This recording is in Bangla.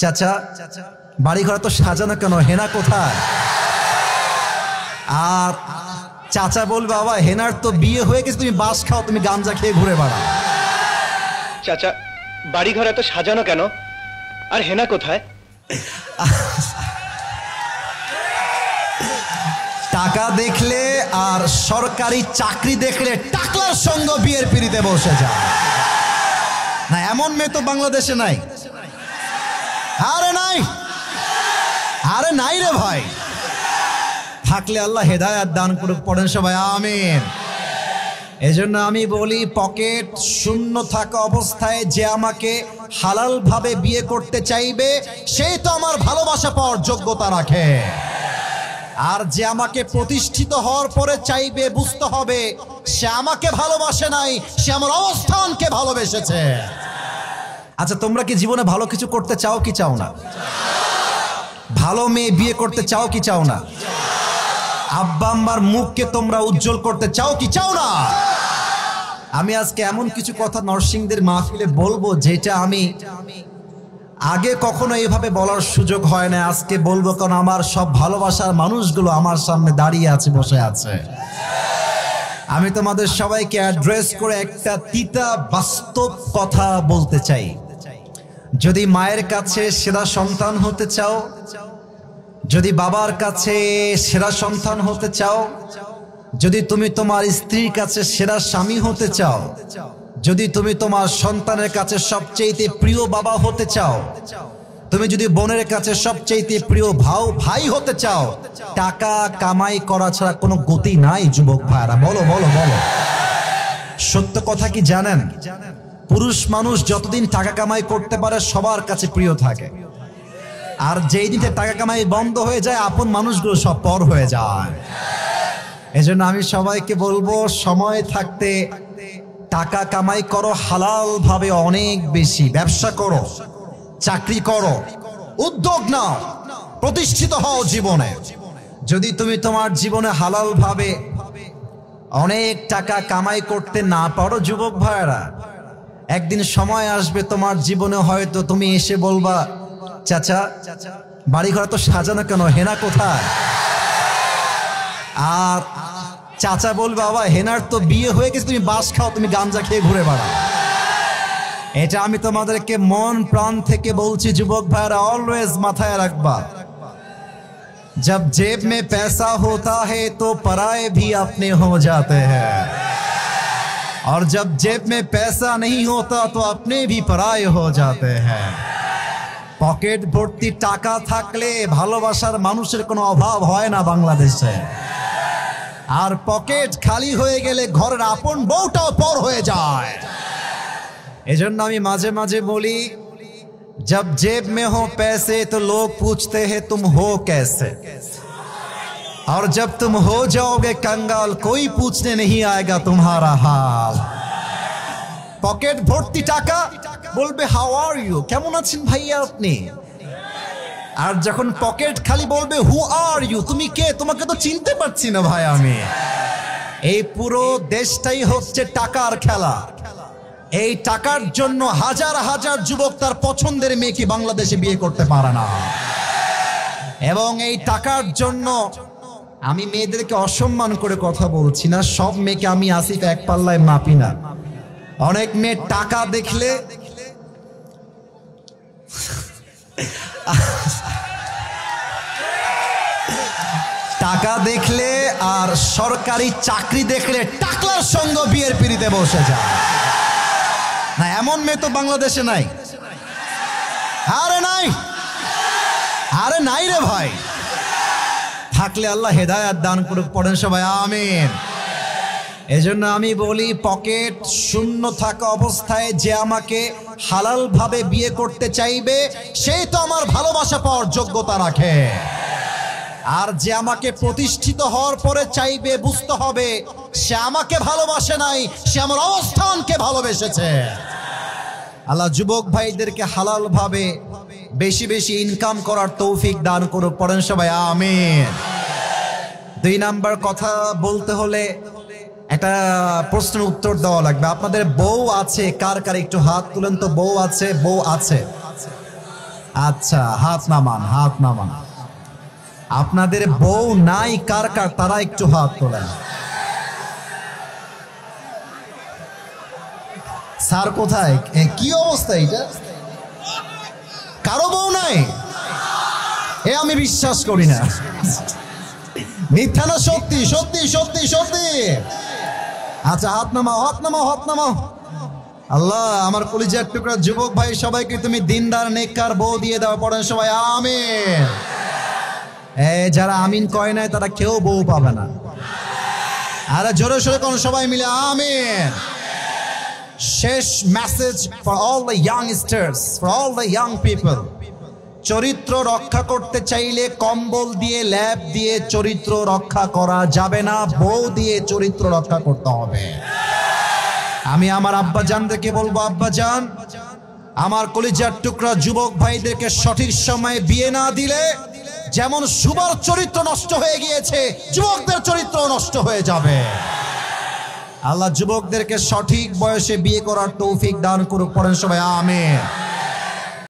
চাচা বাড়ি ঘর তো সাজানো কেন, হেনা কোথায়? আর চাচা বলবে বাবা হেনার তো বিয়ে হয়ে গেছে, তুমি বাস খাও, তুমি গাঞ্জা খেয়ে ঘুরে বেড়াও। চাচা বাড়ি ঘর এত সাজানো কেন, আর হেনা কোথায়? টাকা দেখলে আর সরকারি চাকরি দেখলে টাকলার সঙ্গ বিয়ের পিড়িতে বসে যায় না, এমন মেয়ে তো বাংলাদেশে নাই। আরে নাই, আরে নাই রে ভাই। থাকলে আল্লাহ হেদায়েত দান করুক, পড়েন সবাই আমিন। এজন্য আমি বলি পকেট শূন্য থাকা অবস্থায় যে আমাকে হালাল ভাবে বিয়ে করতে চাইবে সেই তো আমার ভালোবাসা পাওয়ার যোগ্যতা রাখে। আর যে আমাকে প্রতিষ্ঠিত হওয়ার পরে চাইবে, বুঝতে হবে সে আমাকে ভালোবাসে নাই, সে আমার অবস্থানকে ভালোবেসেছে। আচ্ছা তোমরা কি জীবনে ভালো কিছু করতে চাও কি চাও না? ভালো মেয়ে বিয়ে করতে চাও কি চাও না? আব্বা আম্মার মুখকে তোমরা উজ্জ্বল করতে চাও কি চাও না? আমি আজকে এমন কিছু কথা নরসিংদের মাহফিলে বলবো যেটা আমি আগে কখনো এইভাবে বলার সুযোগ হয় না, আজকে বলবো, কারণ আমার সব ভালোবাসার মানুষগুলো আমার সামনে দাঁড়িয়ে আছে, বসে আছে। আমি তোমাদের সবাইকে অ্যাড্রেস করে একটা তিতা বাস্তব কথা বলতে চাই। যদি মায়ের কাছে সেরা সন্তান হতে চাও, যদি বাবার কাছে সেরা সন্তান হতে চাও, যদি তুমি তোমার স্ত্রীর কাছে সেরা স্বামী হতে চাও, যদি তুমি তোমার সন্তানের কাছে সবচেয়ে প্রিয় বাবা হতে চাও, তুমি যদি বোনের কাছে সবচেয়ে প্রিয় ভাই হতে চাও, টাকা কামাই করা ছাড়া কোনো গতি নাই যুবক ভাইরা। বলো বলো বলো, সত্য কথা কি জানেন? পুরুষ মানুষ যতদিন টাকা কামাই করতে পারে সবার কাছে প্রিয় থাকে, আর যেই দিনে টাকা কামাই বন্ধ হয়ে যায় আপন মানুষগুলো সব পর হয়ে যায়। এজন্য আমি সবাইকে বলবো সময় থাকতে টাকা কামাই করো হালাল ভাবে, অনেক বেশি ব্যবসা করো, চাকরি করো, উদ্যোগ নাও, প্রতিষ্ঠিত হও জীবনে। যদি তুমি তোমার জীবনে হালাল ভাবে অনেক টাকা কামাই করতে না পারো যুবক ভাইরা, একদিন সময় আসবে তোমার জীবনে হয়তো তুমি এসে বলবা চাচা বাড়ি ঘর তো সাজানো কেন, হেনা কোথায়? আর চাচা বলবে বাবা হেনার তো বিয়ে হয়ে গেছে, তুমি বাস খাও, তুমি গাঞ্জা খেয়ে ঘুরে বেড়াও। এটা আমি তোমাদেরকে মন প্রাণ থেকে বলছি যুবক ভাইরা, অলওয়েজ মাথায় রাখবা, जब जेब में पैसा होता है तो पराए भी अपने हो जाते हैं, और जब जेब में पैसा नहीं होता तो अपने भी पराए हो जाते हैं। পকেট ভর্তি টাকা থাকলে ভালোবাসার মানুষের কোনো অভাব হয় না বাংলাদেশে, আর পকেট খালি হয়ে গেলে ঘরের আপন বউটাও পর হয়ে যায়। এজন্য আমি মাঝে মাঝে বলি, जब जेब में हो पैसे तो लोग पूछते हैं तुम हो कैसे, और जब तुम हो जाओगे कंगाल कोई पूछने नहीं आएगा तुम्हारा हाल। পকেট ভর্তি টাকা, বলবে হাউ আর ইউ, কেমন আছেন ভাইয়া আপনি? আর যখন পকেট খালি বলবে হু আর ইউ, তুমি কে, তোমাকে তো চিনতে পারছি না ভাই আমি। এই পুরো দেশটাই হচ্ছে টাকার খেলা। এই টাকার জন্য হাজার হাজার যুবক তার পছন্দের মেয়েকে বাংলাদেশে বিয়ে করতে পারে না, এবং এই টাকার জন্য আমি মেয়েদেরকে অসম্মান করে কথা বলছি না, সব মেয়েকে আমি আসিফ এক পাল্লায় মাপি না। অনেক মেয়ে টাকা দেখলে টাকা দেখলে আর সরকারি চাকরি দেখলে টাকলার সঙ্গ বিয়ের পিড়িতে বসে যায় না, এমন মেয়ে তো বাংলাদেশে নাই। আরে নাই, আরে নাই রে ভাই। থাকলে আল্লাহ হেদায়েত দান করুক, পড়েন সবাই আমিন। এজন্য আমি বলি পকেট শূন্য থাকা অবস্থায় যে আমাকে হালাল ভাবে বিয়ে করতে চাইবে সেই তো আমার ভালোবাসা পাওয়ার যোগ্যতা রাখে, আর যে আমাকে প্রতিষ্ঠিত হওয়ার পরে চাইবে, বুঝতে হবে সে আমাকে ভালোবাসে নাই, সে আমার অবস্থানকে ভালোবেসেছে। আল্লাহ যুবক ভাইদেরকে হালাল ভাবে বেশি বেশি ইনকাম করার তৌফিক দান করুক, পড়েন সবাই আমিন। 2 নাম্বার কথা বলতে হলে একটা প্রশ্নের উত্তর দেওয়া লাগবে। আপনাদের বউ আছে? কার কার একটু হাত তুলেন তো। বউ আছে? বউ আছে? আচ্ছা, হাত নামান, হাত নামান। আপনাদের বউ নাই কার কার, তারা একটু হাত তোলেন। স্যার কোথায়? কি অবস্থা এটা? কারো বউ নাই? আমি বিশ্বাস করি না। মিথ্যা না সত্যি? সত্যি সত্যি সত্যি। আচ্ছা, হাত নামাও, হাত নামাও, হাত নামাও। আল্লাহ, আমার কলিজার টুকরা যুবক ভাই সবাইকে তুমি দিনদার নেককার বউ দিয়ে দাও। পড়েন সবাই আমিন। যারা আমিন কয় নাই তারা কেউ বউ পাবে না। আরে জোরে সোরে কোন সবাই মিলে আমিন। শেষ message for all the youngsters, for all the young people. চরিত্র রক্ষা করতে চাইলে কম্বল দিয়ে, ল্যাপ দিয়ে চরিত্র রক্ষা করা যাবে না, বউ দিয়ে চরিত্র রক্ষা করতে হবে। আমি আমার আব্বাজানদেরকে বলবো, আব্বাজান, আমার কলিজার টুকরা যুবক ভাইদেরকে সঠিক সময়ে বিয়ে না দিলে যেমন সুবার চরিত্র নষ্ট হয়ে গিয়েছে, যুবকদের চরিত্র নষ্ট হয়ে যাবে। আল্লাহ যুবকদেরকে সঠিক বয়সে বিয়ে করার তৌফিক দান করুক। পড়েন সবাই আমিন।